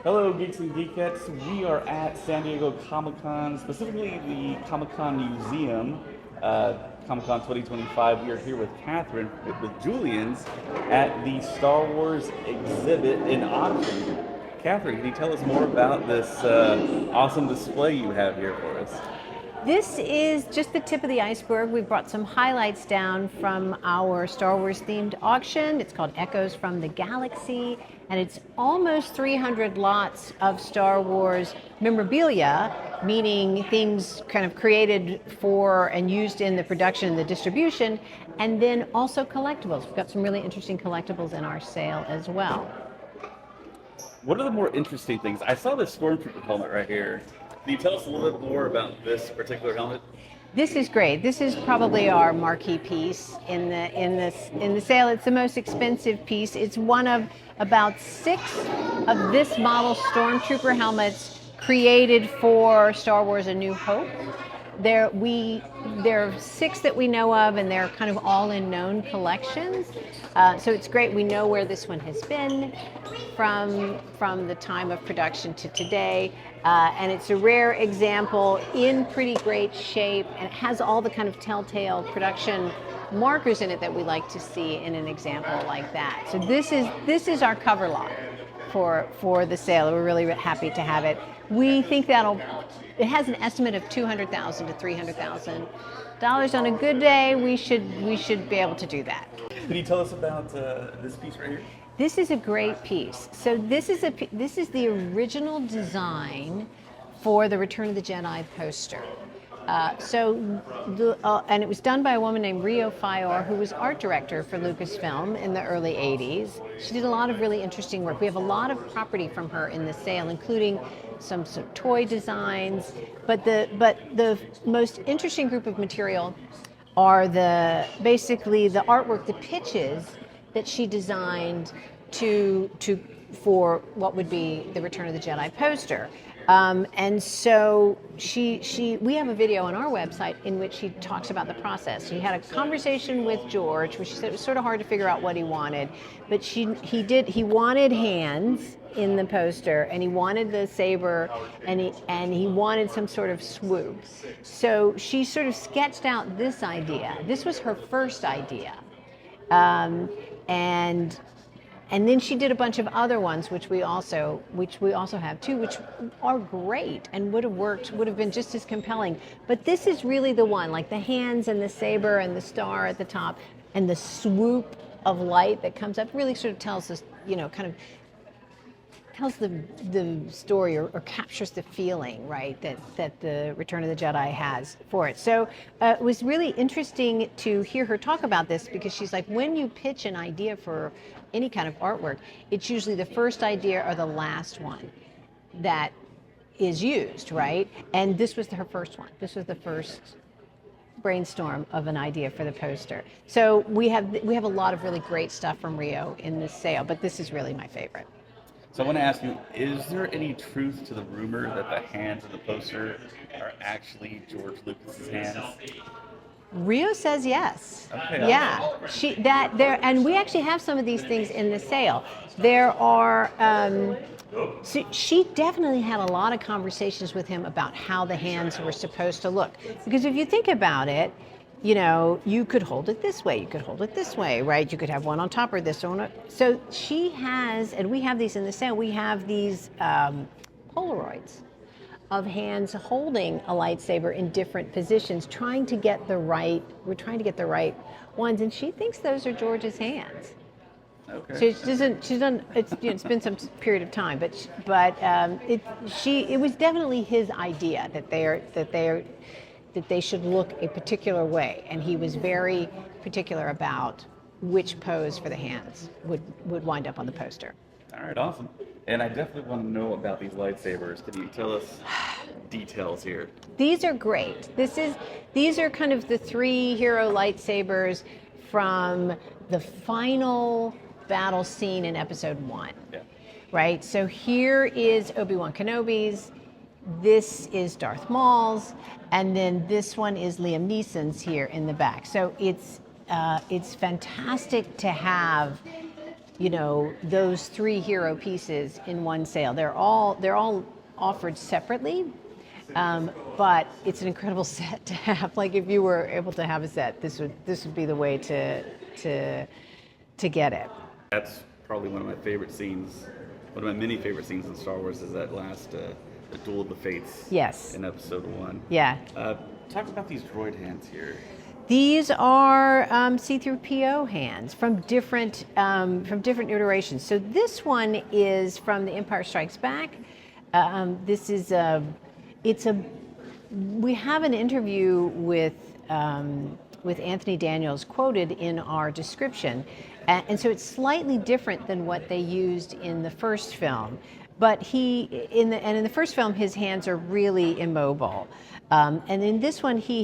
Hello, Geeks and Geekettes. We are at San Diego Comic-Con, specifically the Comic-Con Museum, Comic-Con 2025. We are here with Catherine, with Julian's, at the Star Wars exhibit in auction. Catherine, can you tell us more about this awesome display you have here for us? This is just the tip of the iceberg. We've brought some highlights down from our Star Wars themed auction. It's called Echoes from the Galaxy, and it's almost 300 lots of Star Wars memorabilia, meaning things kind of created for and used in the production and the distribution, and then also collectibles. We've got some really interesting collectibles in our sale as well. What are the more interesting things? I saw this Stormtrooper helmet right here. Can you tell us a little bit more about this particular helmet? This is great. This is probably our marquee piece in the sale. It's the most expensive piece. It's one of about 6 of this model Stormtrooper helmets created for Star Wars: A New Hope. There are 6 that we know of, and they're kind of all in known collections. So it's great. We know where this one has been from the time of production to today. And it's a rare example in pretty great shape, and it has all the kind of telltale production markers in it that we like to see in an example like that. So this is our cover lot for the sale. We're really happy to have it. We think it has an estimate of $200,000 to $300,000. On a good day, we should be able to do that. Can you tell us about this piece right here? This is a great piece. So this is the original design for the Return of the Jedi poster. And it was done by a woman named Rio Fior, who was art director for Lucasfilm in the early 80s. She did a lot of really interesting work. We have a lot of property from her in the sale, including some toy designs. But the most interesting group of material are basically the artwork, the pitches that she designed for what would be the Return of the Jedi poster. And so we have a video on our website in which she talks about the process. She had a conversation with George, where she said it was sort of hard to figure out what he wanted, but he wanted hands in the poster, and he wanted the saber, and he wanted some sort of swoop. So she sort of sketched out this idea. This was her first idea. And then she did a bunch of other ones, which we also have too, which are great and would have been just as compelling. But this is really the one, like the hands and the saber and the star at the top and the swoop of light that comes up, really sort of tells us, kind of tells the story or captures the feeling, right, that the Return of the Jedi has for it. So it was really interesting to hear her talk about this, because she's like, when you pitch an idea for any kind of artwork, it's usually the first idea or the last one that is used, right? And this was her first one. This was the first brainstorm of an idea for the poster. So we have a lot of really great stuff from Rio in this sale, but this is really my favorite. So I want to ask you, is there any truth to the rumor that the hands of the poster are actually George Lucas's hands? Rio says yes. Okay. Yeah, and we actually have some of these things in the sale. There are. So she definitely had a lot of conversations with him about how the hands were supposed to look. Because if you think about it, you could hold it this way, you could hold it this way, right? You could have one on top or this one. So she has, and we have these in the sale, we have these Polaroids of hands holding a lightsaber in different positions, trying to get the right ones. And she thinks those are George's hands. Okay. It's been some period of time, but it was definitely his idea that they should look a particular way, and he was very particular about which pose for the hands would wind up on the poster. All right, awesome. And I definitely want to know about these lightsabers. Can you tell us details here? These are great. These are kind of the 3 hero lightsabers from the final battle scene in Episode 1. Yeah. Right? So here is Obi-Wan Kenobi's, this is Darth Maul's, and then this one is Liam Neeson's here in the back. So it's fantastic to have those 3 hero pieces in one sale. They're all offered separately, but it's an incredible set to have. Like if you were able to have a set, this would be the way to get it. That's probably one of my favorite scenes. One of my many favorite scenes in Star Wars is that last the Duel of the Fates. Yes. In Episode 1. Yeah. Talk about these droid hands here. These are C-3PO hands from different iterations. So this one is from The Empire Strikes Back. This is we have an interview with Anthony Daniels quoted in our description, and so it's slightly different than what they used in the first film. But in the first film, his hands are really immobile. And in this one, he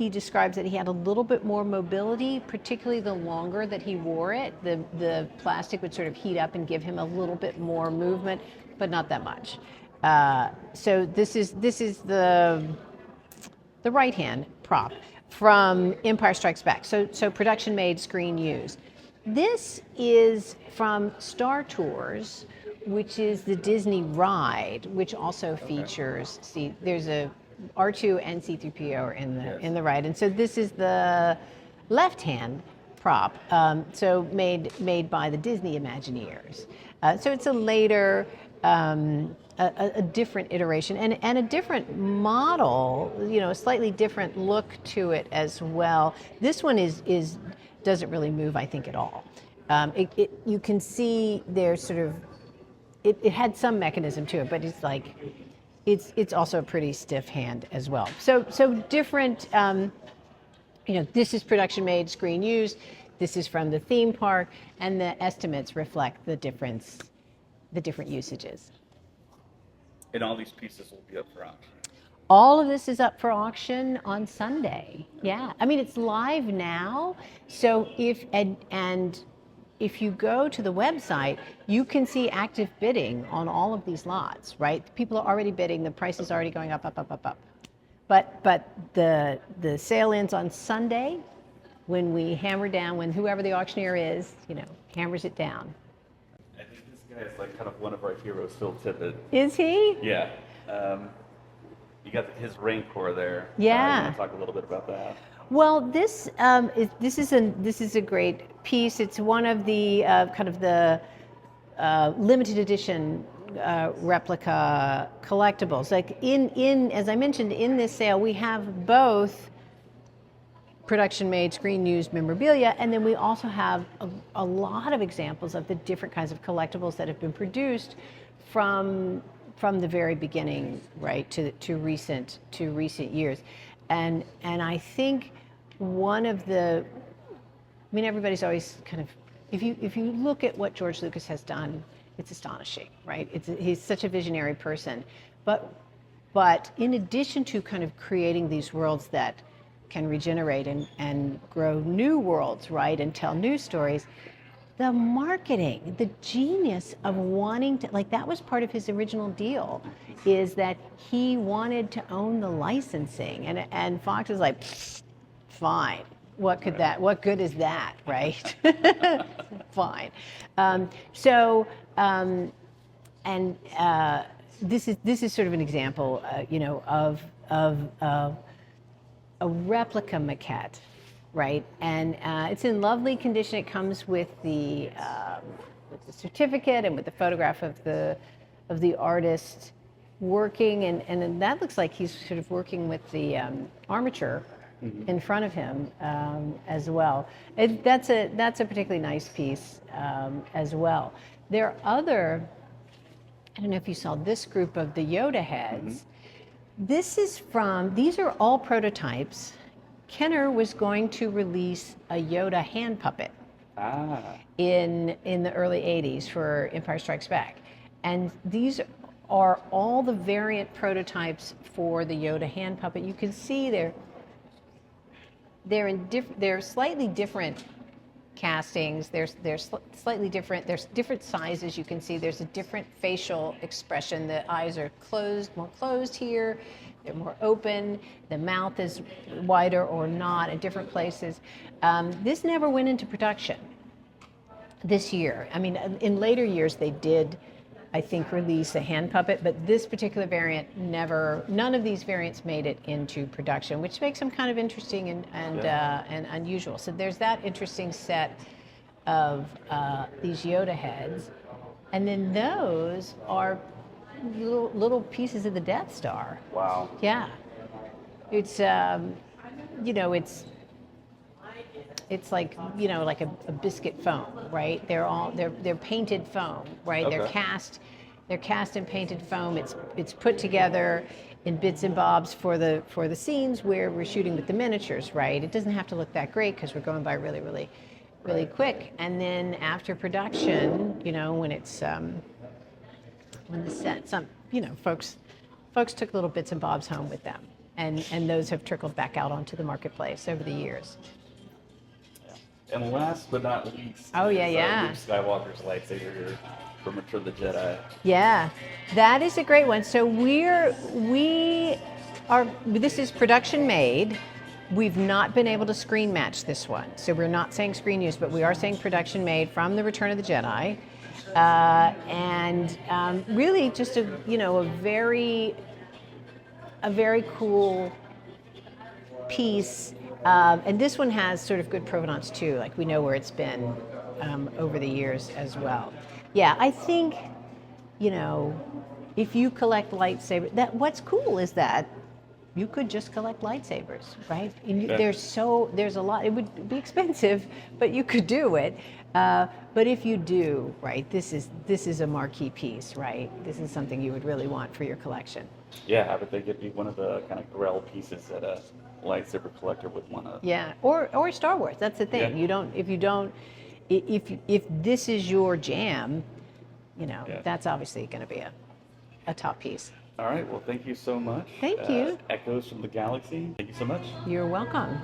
describes that he had a little bit more mobility, particularly the longer that he wore it. The plastic would sort of heat up and give him a little bit more movement, but not that much. So this is the right hand prop from Empire Strikes Back. So production made, screen used. This is from Star Tours, which is the Disney ride, which also features. See, there's a R2 and C-3PO are in the ride, and so this is the left-hand prop. So made by the Disney Imagineers. So it's a later, a different iteration and a different model. A slightly different look to it as well. This one doesn't really move, I think, at all. You can see there's sort of. It had some mechanism to it, but it's like, it's also a pretty stiff hand as well. So different, this is production made, screen used. This is from the theme park, and the estimates reflect the different usages. And all these pieces will be up for auction. All of this is up for auction on Sunday. Yeah, I mean it's live now. So if you go to the website, you can see active bidding on all of these lots, right? People are already bidding, the price is already going up. But the sale ends on Sunday when we hammer down, when whoever the auctioneer is, hammers it down. I think this guy is like kind of one of our heroes, Phil Tippett. Is he? Yeah. You got his Rancor there. Yeah. You want to talk a little bit about that? Well, this is a great piece. It's one of the kind of the limited edition replica collectibles. Like in as I mentioned in this sale, we have both production made, screen used memorabilia, and then we also have a lot of examples of the different kinds of collectibles that have been produced from the very beginning, right, to recent years, and I think one of the, everybody's always kind of, if you look at what George Lucas has done, it's astonishing, right? He's such a visionary person, but in addition to kind of creating these worlds that can regenerate and grow new worlds, right, and tell new stories, the marketing, the genius of wanting to, like that was part of his original deal, is that he wanted to own the licensing, and Fox was like, fine. What good is that, right? Fine. This is sort of an example, of a replica maquette, right? And it's in lovely condition. It comes with the certificate and with the photograph of the artist working, and that looks like he's sort of working with the armature in front of him as well. That's a particularly nice piece as well. There are other, I don't know if you saw this group of the Yoda heads. These are all prototypes. Kenner was going to release a Yoda hand puppet in the early 80s for Empire Strikes Back. And these are all the variant prototypes for the Yoda hand puppet. You can see they're slightly different castings. They're slightly different. There's different sizes. You can see there's a different facial expression. The eyes are more closed here. They're more open. The mouth is wider or not at different places. This never went into production. this year. I mean, in later years they did, I think, release a hand puppet, but this particular variant none of these variants made it into production, which makes them kind of interesting and unusual. So there's that interesting set of these Yoda heads, and then those are little pieces of the Death Star. Wow. Yeah, it's it's like like a biscuit foam, right? They're painted foam, right? Okay. They're cast and painted foam. It's put together in bits and bobs for the scenes where we're shooting with the miniatures, right? It doesn't have to look that great because we're going by really quick. And then after production, when it's when the set, folks took little bits and bobs home with them, and those have trickled back out onto the marketplace over the years. And last but not least, Luke Skywalker's lightsaber here from Return of the Jedi. Yeah, that is a great one. So this is production made. We've not been able to screen match this one. So we're not saying screen use, but we are saying production made from the Return of the Jedi. Really just a very cool piece. And this one has sort of good provenance too, like we know where it's been over the years as well. Yeah, I think, if you collect lightsabers, what's cool is that you could just collect lightsabers, right? And there's a lot. It would be expensive, but you could do it. But if you do, right, this is a marquee piece, right? This is something you would really want for your collection. Yeah, I would think it'd be one of the kind of grail pieces that a lightsaber collector would want to. Yeah, or Star Wars. That's the thing. Yeah. If this is your jam, that's obviously going to be a top piece. All right. Well, thank you so much. Thank you. Echoes from the Galaxy. Thank you so much. You're welcome.